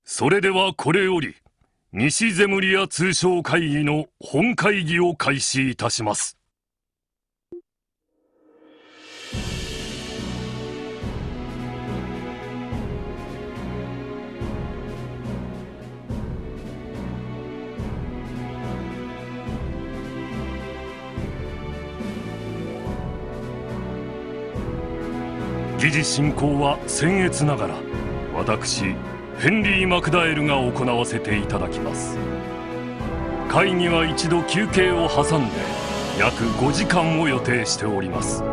それではこれより、西ゼムリア通商会議の本会議を開始いたします。議事進行は僭越ながら、私、ヘンリー・マクダエルが行わせていただきます。会議は一度休憩を挟んで約5時間を予定しております。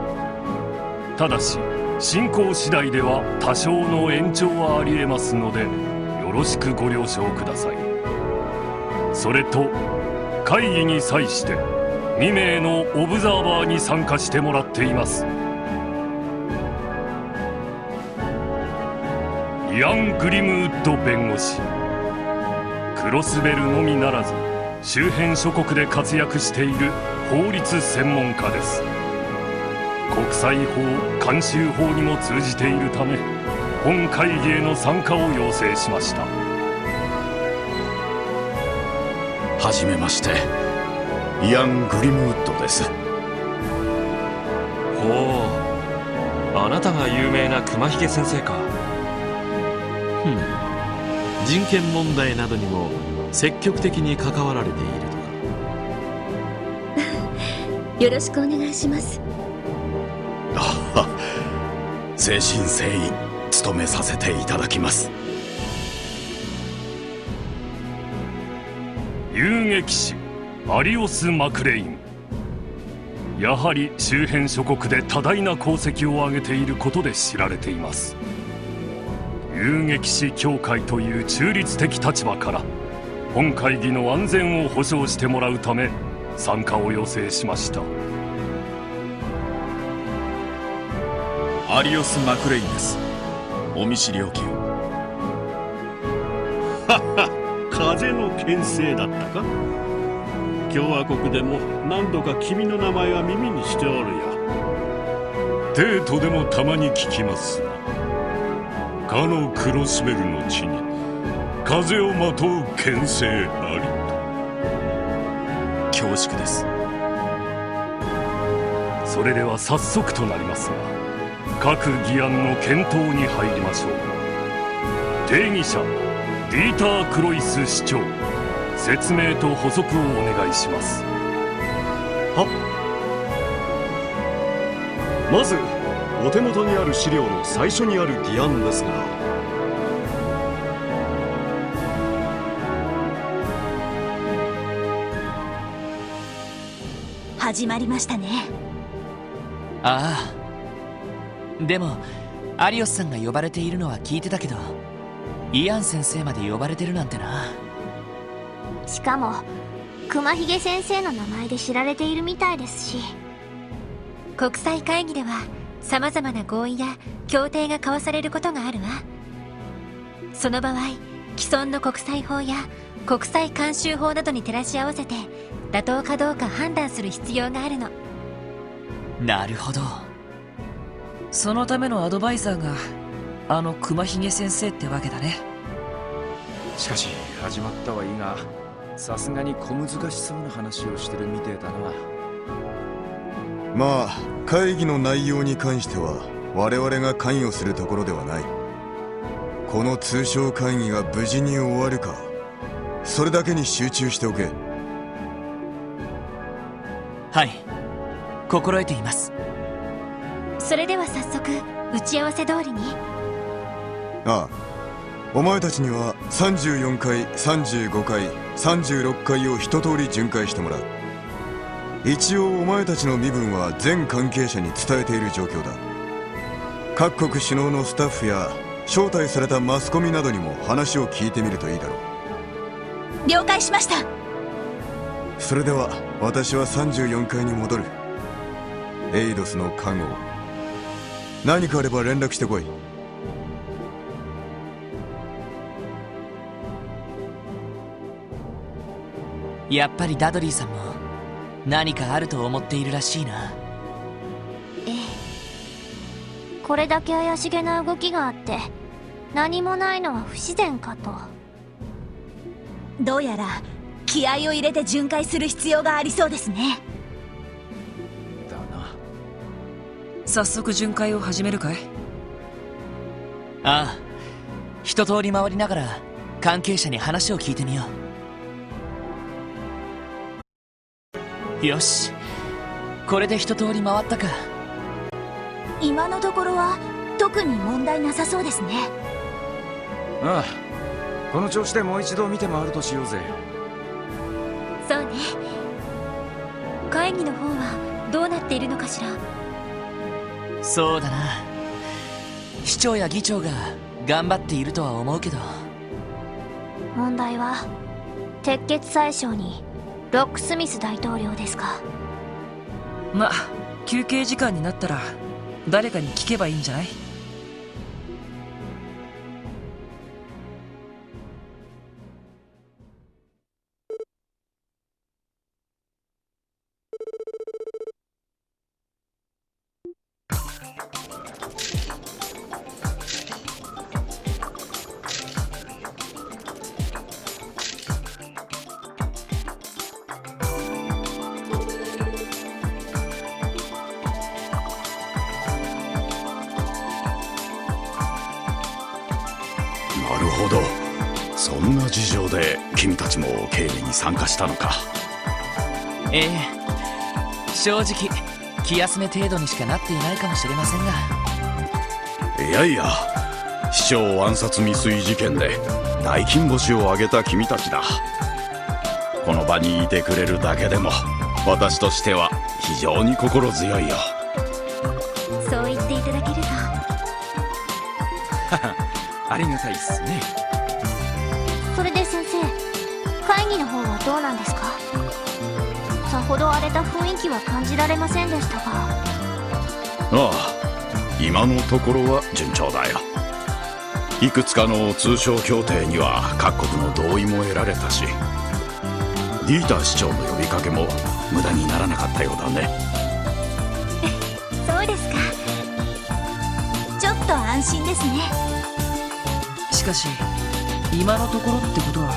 ただし進行次第では多少の延長はありえますので、よろしくご了承ください。それと会議に際して2名のオブザーバーに参加してもらっています。イアン・グリムウッド弁護士、クロスベルのみならず周辺諸国で活躍している法律専門家です。国際法慣習法にも通じているため、本会議への参加を要請しました。はじめまして、イアン・グリムウッドです。ほう、あなたが有名な熊ひげ先生か。人権問題などにも積極的に関わられているとか。よろしくお願いします。誠心誠意務めさせていただきます。遊撃士アリオス・マクレイン、やはり周辺諸国で多大な功績を挙げていることで知られています。遊撃士協会という中立的立場から本会議の安全を保障してもらうため参加を要請しました。アリオス・マクレインです。お見知りおきを。風の牽制だったか。共和国でも何度か君の名前は耳にしておるよ。デートでもたまに聞きます。かのクロスベルの地に風をまとう牽制ありと。恐縮です。それでは早速となりますが、各議案の検討に入りましょう。定議者ディーター・クロイス市長、説明と補足をお願いします。まずお手元にある資料の最初にある議案ですが、始まりましたね。ああ、でもアリオスさんが呼ばれているのは聞いてたけど、イアン先生まで呼ばれてるなんてな。しかも熊ひげ先生の名前で知られているみたいですし、国際会議では様々な合意や協定が交わされることがあるわ。その場合、既存の国際法や国際慣習法などに照らし合わせて妥当かどうか判断する必要があるの。なるほど。そのためのアドバイザーがあの熊ひげ先生ってわけだね。しかし始まったはいいが、さすがに小難しそうな話をしてるみてえだな。まあ会議の内容に関しては我々が関与するところではない。この通商会議が無事に終わるか、それだけに集中しておけ。はい、心得ています。それでは早速打ち合わせ通りに。ああ、お前たちには34回、35回、36回を一通り巡回してもらう。一応お前たちの身分は全関係者に伝えている状況だ。各国首脳のスタッフや招待されたマスコミなどにも話を聞いてみるといいだろう。了解しました。それでは私は34階に戻る。エイドスの看護を。何かあれば連絡してこい。やっぱりダドリーさんも何かあると思っているらしいな。ええ、これだけ怪しげな動きがあって何もないのは不自然かと。どうやら気合を入れて巡回する必要がありそうですね。だな。早速巡回を始めるかい？ああ、一通り回りながら関係者に話を聞いてみよう。よし、これで一通り回ったか。今のところは特に問題なさそうですね。ああ、この調子でもう一度見て回るとしようぜ。そうね。会議の方はどうなっているのかしら。そうだな、市長や議長が頑張っているとは思うけど。問題は鉄血宰相にロックスミス大統領ですか。ま、休憩時間になったら誰かに聞けばいいんじゃない？なるほど、そんな事情で君たちも警備に参加したのか。ええ、正直気休め程度にしかなっていないかもしれませんが。いやいや、市長暗殺未遂事件で大金星を挙げた君たちだ。この場にいてくれるだけでも私としては非常に心強いよ。そう言っていただけると。ありがたいっすね。それで先生、会議の方はどうなんですか。さほど荒れた雰囲気は感じられませんでしたが。ああ、今のところは順調だよ。いくつかの通商協定には各国の同意も得られたし、ディーター市長の呼びかけも無駄にならなかったようだね。そうですか。ちょっと安心ですね。しかし今のところってことは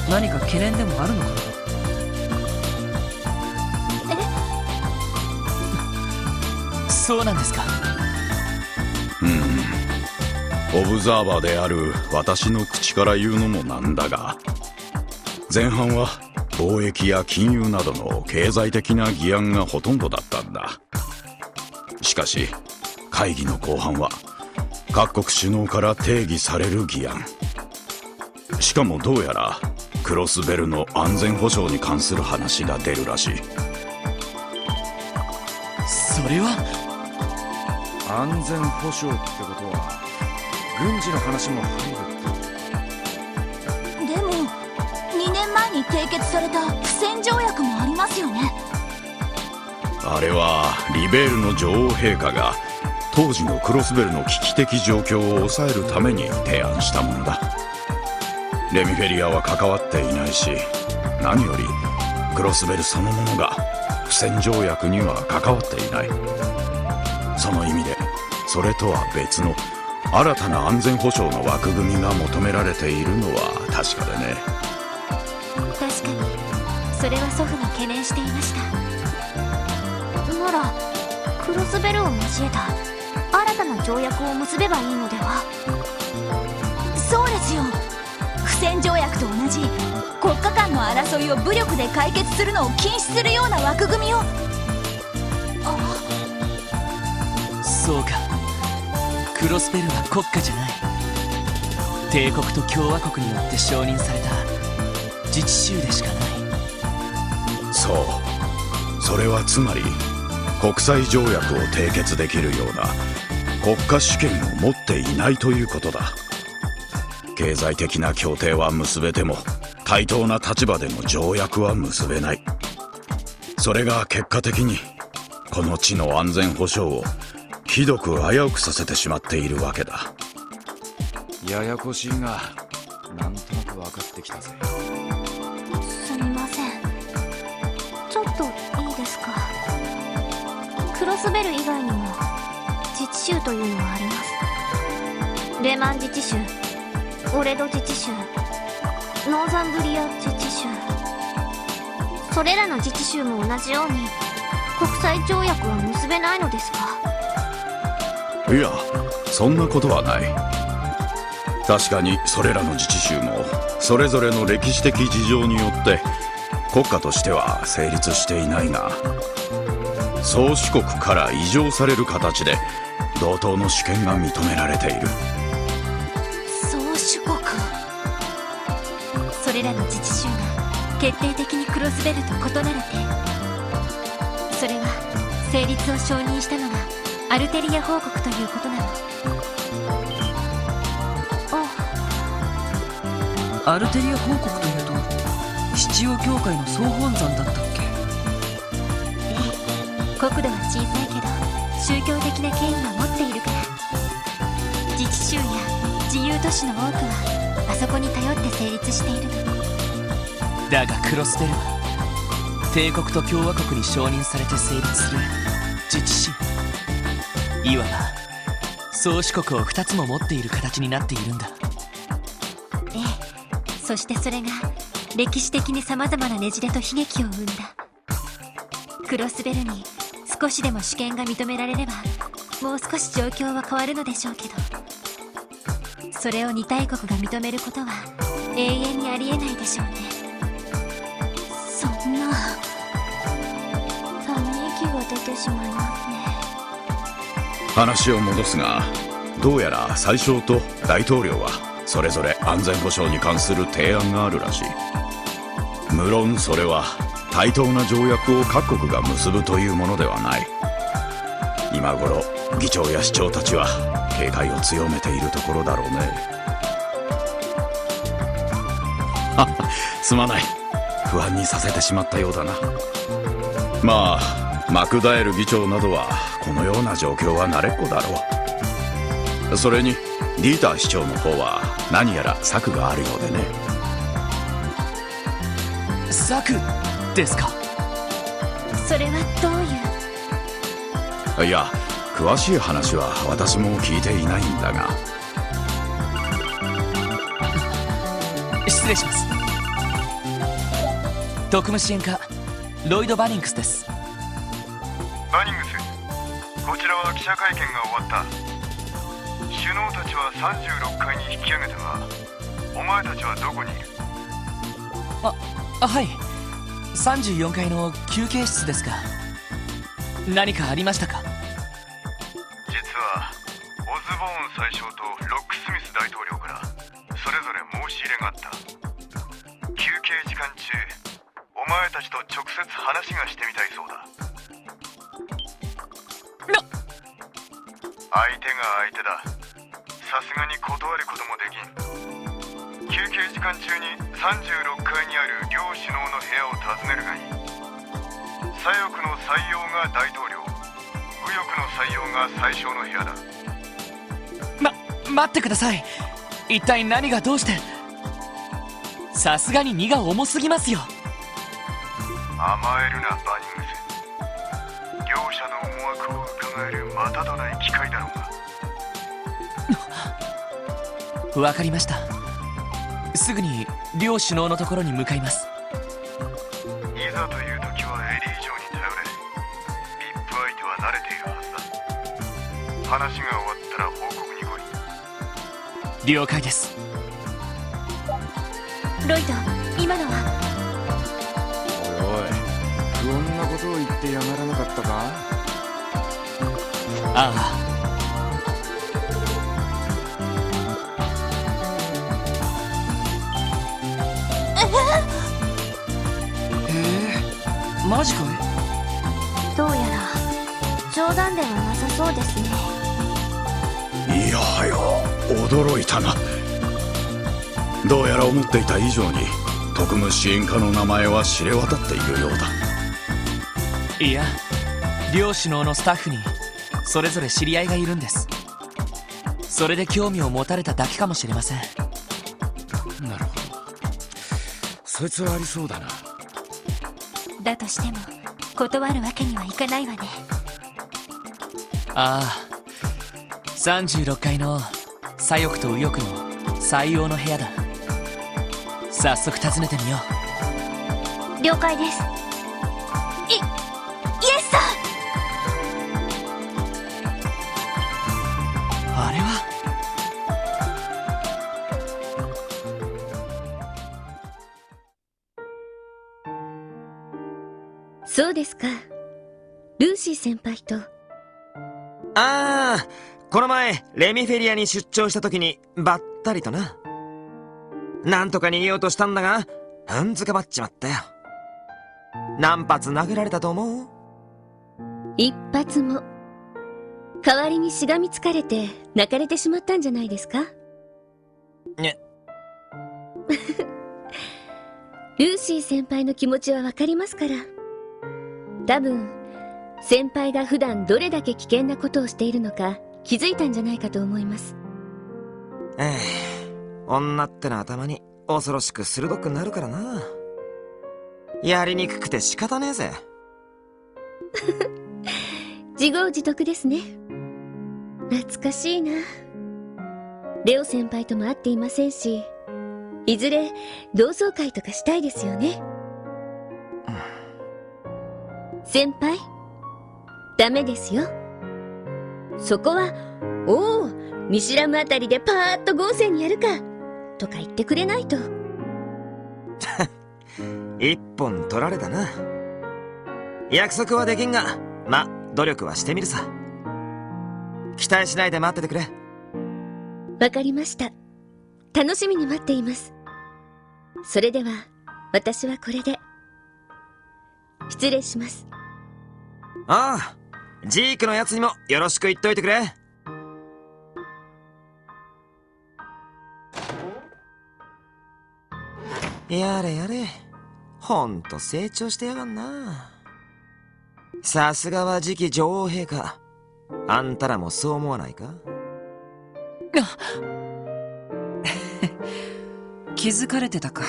何か懸念でもあるのかな。そうなんですか。オブザーバーである私の口から言うのもなんだが、前半は貿易や金融などの経済的な議案がほとんどだったんだ。しかし会議の後半は各国首脳から定義される議案、しかもどうやらクロスベルの安全保障に関する話が出るらしい。それは安全保障ってことは軍事の話も入るって。でも2年前に締結された不戦条約もありますよね。あれはリベールの女王陛下が当時のクロスベルの危機的状況を抑えるために提案したものだ。レミフェリアは関わっていないし、何よりクロスベルそのものが不戦条約には関わっていない。その意味でそれとは別の新たな安全保障の枠組みが求められているのは確かでね。確かにそれは祖父も懸念していました。ならクロスベルを交えた新たな条約を結べばいいのでは。そうですよ。不戦条約と同じ国家間の争いを武力で解決するのを禁止するような枠組みを。そうか、クロスベルは国家じゃない。帝国と共和国によって承認された自治州でしかない。そう、それはつまり国際条約を締結できるような国家主権を持っていないということだ。経済的な協定は結べても対等な立場での条約は結べない。それが結果的にこの地の安全保障をひどく危うくさせてしまっているわけだ。ややこしいがなんとなく分かってきたぜ。すみません、ちょっといいですか。クロスベル以外にも自治州というのはあります。レマン自治州、オレド自治州、ノーザンブリア自治州。それらの自治州も同じように国際条約は結べないのですか？いや、そんなことはない。確かにそれらの自治州もそれぞれの歴史的事情によって国家としては成立していないが、宗主国から移譲される形で同等の主権が認められている。宗主国。それらの自治州が決定的にクロスベルと異なる点、それは成立を承認したのがアルテリア法国ということなの。アルテリア法国というと七葉教会の総本山だったっけ？国土は小さいけど宗教的な権威は持っているから、自治州や自由都市の多くはあそこに頼って成立しているの。だがクロスベルは帝国と共和国に承認されて成立する自治州、いわば宗主国を2つも持っている形になっているんだ。ええ、そしてそれが歴史的に様々なねじれと悲劇を生んだ。クロスベルに少しでも主権が認められればもう少し状況は変わるのでしょうけど、それを2大国が認めることは永遠にありえないでしょうね。そんな、ため息が出てしまいますね。話を戻すが、どうやら宰相と大統領はそれぞれ安全保障に関する提案があるらしい。無論それは対等な条約を各国が結ぶというものではない。今頃議長や市長たちは警戒を強めているところだろうね。すまない、不安にさせてしまったようだな。まあマクダエル議長などはこのような状況は慣れっこだろう。それにディーター市長の方は何やら策があるようでね。策ですか？それはどういう？いや、詳しい話は私も聞いていないんだが。失礼します。特務支援課ロイド・バニングスです。バニングス、こちらは記者会見が終わった。首脳たちは36階に引き上げたが、お前たちはどこにいる？はい、34階の休憩室ですが、何かありましたか？実はオズボーン宰相とロックスミス大統領からそれぞれ申し入れがあった。休憩時間中、お前たちと直接話がしてみたいそうだ。相手が相手だ。さすがに断ることもできん。休憩時間中に36階にある両首脳の部屋を訪ねるがいい。左翼の採用が大統領、右翼の採用が宰相の部屋だ。待ってください。一体何がどうして？さすがに荷が重すぎますよ。甘えるな、バニングス。両者の思惑を伺えるまたとない機会だろうが。わかりました。すぐに両首脳のところに向かいます。いざという時はエリー城に頼れ。VIP相手は慣れているはずだ。話が終わったら報告に来い。了解です。ロイド、今のは？おいおい、不穏なことを言ってやまらなかったか？ああ、マジかい？どうやら冗談ではなさそうですね。いやはよ、驚いたな。どうやら思っていた以上に特務支援課の名前は知れ渡っているようだ。いや、両首脳のスタッフにそれぞれ知り合いがいるんです。それで興味を持たれただけかもしれません。なるほど、そいつはありそうだな。だとしても断るわけにはいかないわね。ああ、36階の左翼と右翼の採用の部屋だ。早速訪ねてみよう。了解です。イエスさん。あれはそうですか。ルーシー先輩と。ああ、この前レミフェリアに出張した時にばったりとな。なんとか逃げようとしたんだがずかまっちまったよ。何発殴られたと思う？一発も。代わりにしがみつかれて泣かれてしまったんじゃないですか？ね。ルーシー先輩の気持ちはわかりますから。多分先輩が普段どれだけ危険なことをしているのか気づいたんじゃないかと思います。女ってのはたまに恐ろしく鋭くなるからな。やりにくくて仕方ねえぜ。自業自得ですね。懐かしいな。レオ先輩とも会っていませんし、いずれ同窓会とかしたいですよね。先輩、ダメですよ。そこはおお、見知らぬあたりでパーッと豪勢にやるかとか言ってくれないと。一本取られたな。約束はできんが、ま、努力はしてみるさ。期待しないで待っててくれ。わかりました。楽しみに待っています。それでは私はこれで失礼します。ああ、ジークのやつにもよろしく言っといてくれ。やれやれ、ほんと成長してやがんな。さすがは次期女王陛下。あんたらもそう思わないか？気づかれてたか。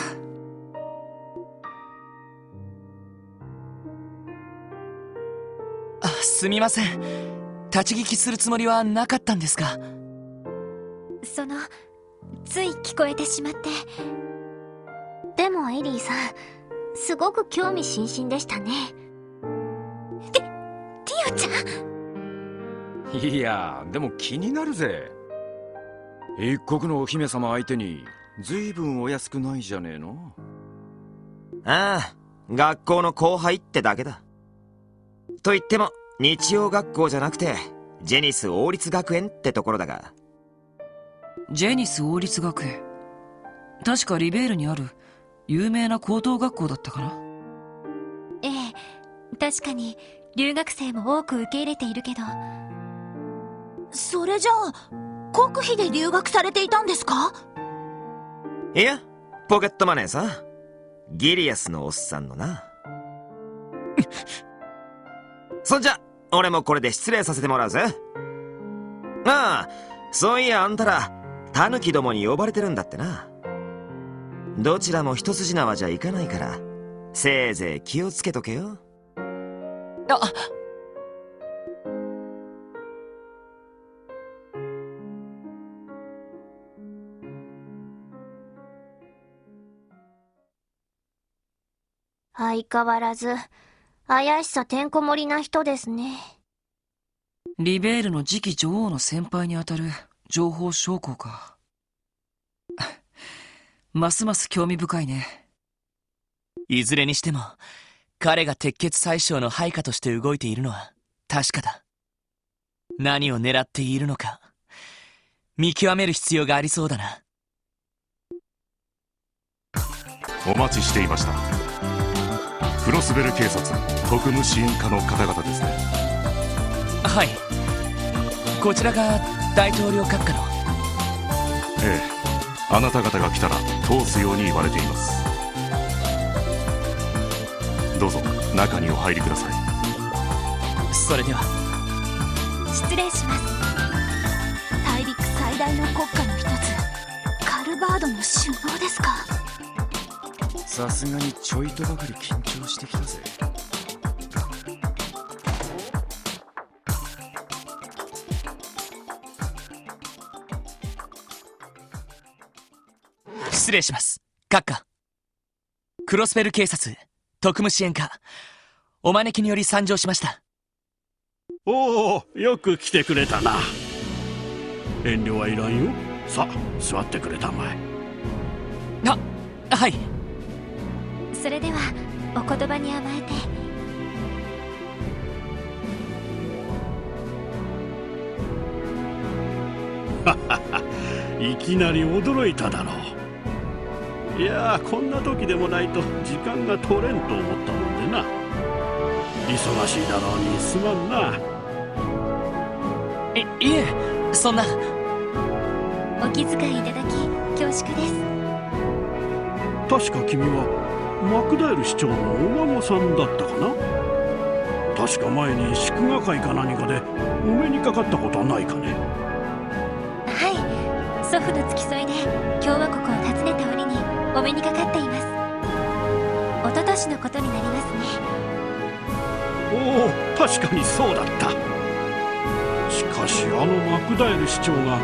すみません。立ち聞きするつもりはなかったんですが。つい聞こえてしまって。でもエリーさん、すごく興味津々でしたね。ティオちゃん。いや、でも気になるぜ。一国のお姫様相手に随分お安くないじゃねえの。ああ、学校の後輩ってだけだ。と言っても日曜学校じゃなくてジェニス王立学園ってところだが。ジェニス王立学園、確かリベールにある有名な高等学校だったかな。ええ、確かに留学生も多く受け入れているけど。それじゃあ国費で留学されていたんですか？いや、ポケットマネーさ。ギリアスのおっさんのな。そんじゃ俺もこれで失礼させてもらうぜ。ああ、そういやあんたらタヌキどもに呼ばれてるんだってな。どちらも一筋縄じゃいかないからせいぜい気をつけとけよ。相変わらず怪しさてんこ盛りな人ですね。リベールの次期女王の先輩にあたる情報将校か。ますます興味深いね。いずれにしても彼が鉄血宰相の配下として動いているのは確かだ。何を狙っているのか見極める必要がありそうだな。お待ちしていました。クロスベル警察特務支援課の方々ですね。はい、こちらが大統領閣下の。ええ、あなた方が来たら通すように言われています。どうぞ中にお入りください。それでは失礼します。大陸最大の国家の一つカルバードの首脳ですか？さすがにちょいとばかり緊張してきたぜ。失礼します、閣下。クロスベル警察特務支援課、お招きにより参上しました。おお、よく来てくれたな。遠慮はいらんよ。さあ座ってくれたまえ。はい。それではお言葉に甘えて。いきなり驚いただろう。いやー、こんな時でもないと時間が取れんと思ったもんでな。忙しいだろうにすまんな。いえ、そんな。お気遣いいただき恐縮です。確か君はマクダエル市長のお孫さんだったかな。確か前に祝賀会か何かでお目にかかったことはないかね。はい、祖父の付き添いで共和国を訪ねた折にお目にかかっています。一昨年のことになりますね。おお、確かにそうだった。しかしあのマクダエル市長が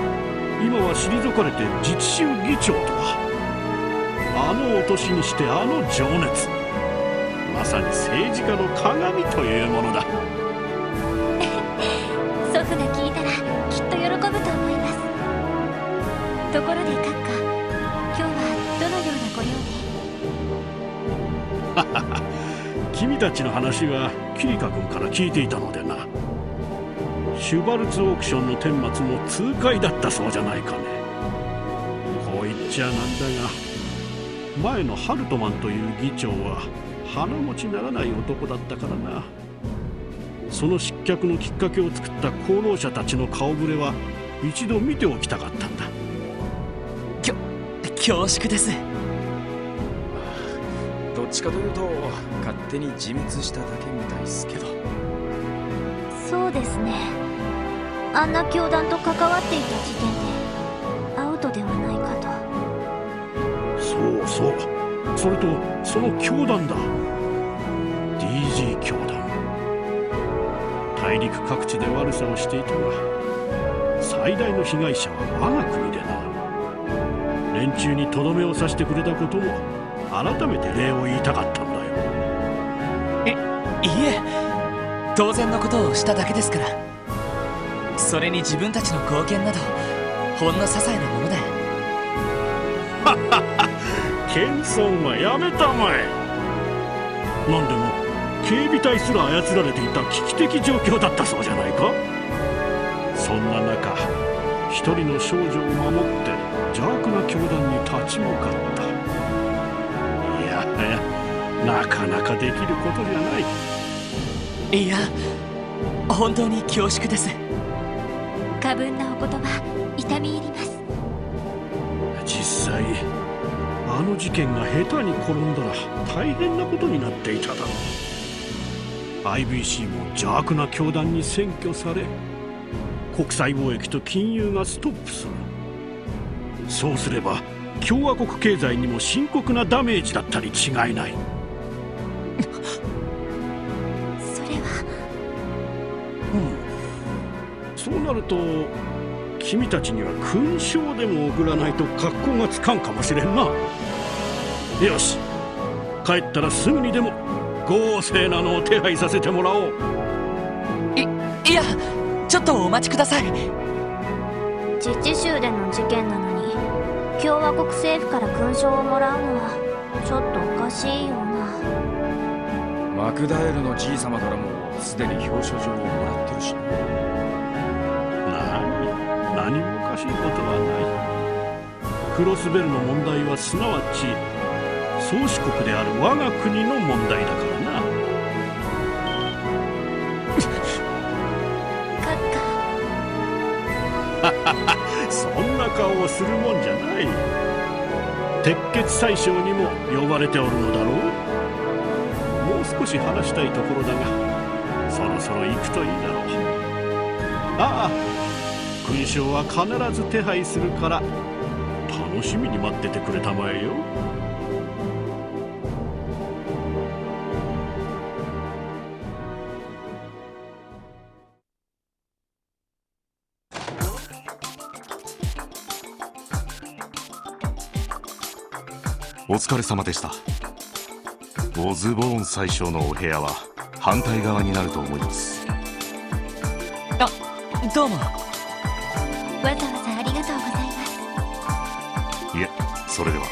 今は退かれて自治州議長とは。あのお年にしてあの情熱、まさに政治家の鏡というものだ。祖父が聞いたらきっと喜ぶと思います。ところで閣下、今日はどのようなご用で？君たちの話はキリカ君から聞いていたのでな。シュバルツオークションの顛末も痛快だったそうじゃないかね。こう言っちゃなんだが、前のハルトマンという議長は鼻持ちならない男だったからな。その失脚のきっかけを作った功労者たちの顔ぶれは一度見ておきたかったんだ。恐縮です。どっちかというと勝手に自滅しただけみたいですけど。そうですね。あんな教団と関わっていた時点でアウトではないかと。そうそう、それとその教団だ。 DG 教団。大陸各地で悪さをしていたが、最大の被害者は我が国でな。連中にとどめを刺してくれたことも改めて礼を言いたかったんだよ。いえ、当然のことをしただけですから。それに自分たちの貢献などほんの些細なもので。謙遜はやめたまえ。何でも警備隊すら操られていた危機的状況だったそうじゃないか。そんな中、一人の少女を守って邪悪な教団に立ち向かった。いやはや、なかなかできることじゃない。いや、本当に恐縮です。過分なお言葉、痛み入ります。実際あの事件が下手に転んだら大変なことになっていただろう。 IBC も邪悪な教団に占拠され、国際貿易と金融がストップする。そうすれば共和国経済にも深刻なダメージだったに違いない。それは。そうなると君たちには勲章でも送らないと格好がつかんかもしれんな。よし、帰ったらすぐにでも豪勢なのを手配させてもらおう。いや、ちょっとお待ちください。自治州での事件なのに共和国政府から勲章をもらうのはちょっとおかしいような。マクダエルのじいさまからもすでに表彰状をもらってるしな。何もおかしいことはない。クロスベルの問題はすなわち宗主国である我が国の問題だからな。そんな顔をするもんじゃない。鉄血宰相にも呼ばれておるのだろう。もう少し話したいところだが、そろそろ行くといいだろう。ああ、勲章は必ず手配するから楽しみに待っててくれたまえよ。お疲れ様でした。オズボーン宰相のお部屋は反対側になると思います。あ、どうも。わざわざありがとうございます。いえ、それでは。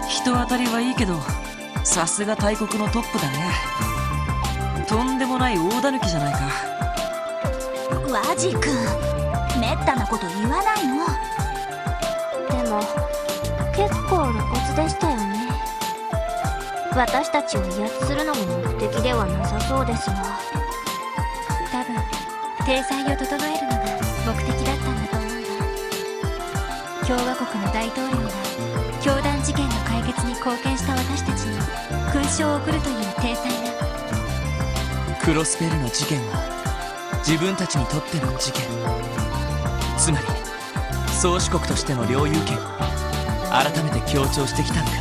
人当たりはいいけど、さすが大国のトップだね。とんでもない大狸じゃないか。ワジ君、めったなこと言わないの。でも結構露骨でしたよね。私たちを威圧するのも目的ではなさそうですが、多分体裁を整えるのが目的だったんだと思うわ。共和国の大統領が教団事件の解決に貢献した私たちに勲章を送るという体裁が。クロスベルの事件は自分たちにとっての事件、つまり宗主国としての領有権を改めて強調してきたんだ。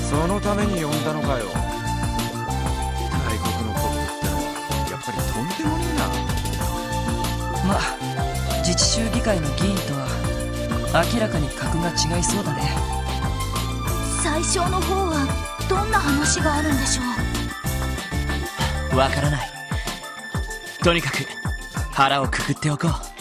そのために呼んだのかよ。大国のトップってのはやっぱりとんでもねえな。まあ自治州議会の議員とは明らかに格が違いそうだね。最初の方はどんな話があるんでしょう。わからない。とにかく腹をくくっておこう。